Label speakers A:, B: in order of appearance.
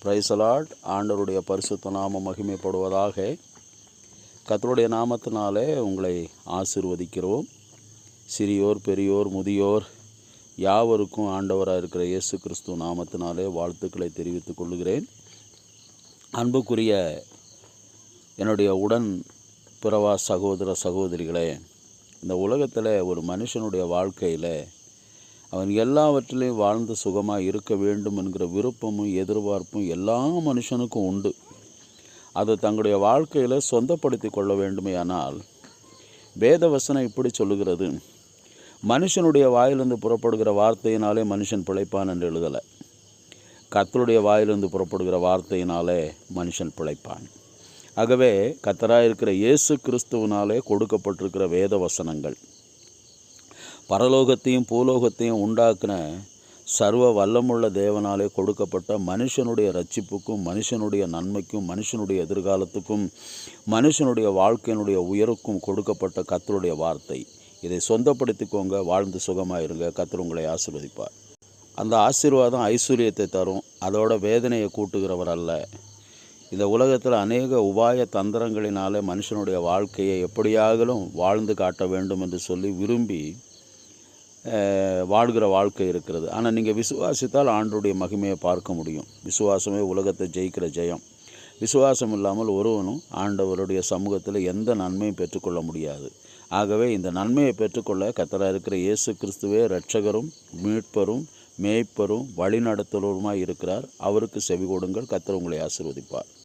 A: Price Lord. ஆண்டவருடைய பரிசுத்த நாமம் மகிமைப்படுவதாக. கர்த்தருடைய நாமத்தினாலே உங்களை ஆசீர்வதிக்கிறோம். சிறியோர் பெரியோர் முதியோர் யாவருக்கும் ஆண்டவராக இருக்கிற இயேசு கிறிஸ்து நாமத்தினாலே வாழ்த்துக்களை தெரிவித்துக் கொள்கிறேன். அன்புக்குரிய என்னுடைய உடன் பிறவா சகோதர சகோதரிகளே, இந்த உலகத்தில் ஒரு மனுஷனுடைய வாழ்க்கையில் அவன் எல்லாவற்றிலையும் வாழ்ந்து சுகமாக இருக்க வேண்டும் என்கிற விருப்பமும் எதிர்பார்ப்பும் எல்லா மனுஷனுக்கும் உண்டு. அதை தங்களுடைய வாழ்க்கையில் சொந்தப்படுத்தி கொள்ள வேண்டுமே. ஆனால் வேதவசனம் இப்படி சொல்லுகிறது, மனுஷனுடைய வாயிலிருந்து புறப்படுகிற வார்த்தையினாலே மனுஷன் பிழைப்பான் என்று எழுதலை. கர்த்தருடைய வாயிலிருந்து புறப்படுகிற வார்த்தையினாலே மனுஷன் பிழைப்பான். ஆகவே கர்த்தராக இருக்கிற இயேசு கிறிஸ்துவினாலே கொடுக்கப்பட்டிருக்கிற வேத வசனங்கள் பரலோகத்தையும் பூலோகத்தையும் உண்டாக்கின சர்வ வல்லமுள்ள தேவனாலே கொடுக்கப்பட்ட மனுஷனுடைய ரட்சிப்புக்கும் மனுஷனுடைய நன்மைக்கும் மனுஷனுடைய எதிர்காலத்துக்கும் மனுஷனுடைய வாழ்க்கையினுடைய உயருக்கும் கொடுக்கப்பட்ட கர்த்தருடைய வார்த்தை. இதை சொந்தப்படுத்திக்கோங்க, வாழ்ந்து சுகமாயிருங்க. கர்த்தர் உங்களை ஆசீர்வதிப்பார். அந்த ஆசீர்வாதம் ஐஸ்வர்யத்தை தரும், அதோட வேதனையை கூட்டுகிறவர் அல்ல. இந்த உலகத்தில் அநேக உபாய தந்திரங்களினாலே மனுஷனுடைய வாழ்க்கையை எப்படியாகலும் வாழ்ந்து காட்ட வேண்டும் என்று சொல்லி விரும்பி வாழ்கிற வாழ்க்கை இருக்கிறது. ஆனால் நீங்கள் விசுவாசித்தால் ஆண்டவருடைய மகிமையை பார்க்க முடியும். விசுவாசமே உலகத்தை ஜெயிக்கிற ஜெயம். விசுவாசம் இல்லாமல் ஒருவனும் ஆண்டவருடைய சமூகத்தில் எந்த நன்மையும் பெற்றுக்கொள்ள முடியாது. ஆகவே இந்த நன்மையை பெற்றுக்கொள்ள கர்த்தராக இருக்கிற இயேசு கிறிஸ்துவே இரட்சகரும் மீட்பரும் மேய்ப்பரும் வழிநடத்தலுமாய் இருக்கிறார். அவருக்கு செவி கொடுங்கள். கர்த்தர் உங்களை ஆசீர்வதிப்பார்.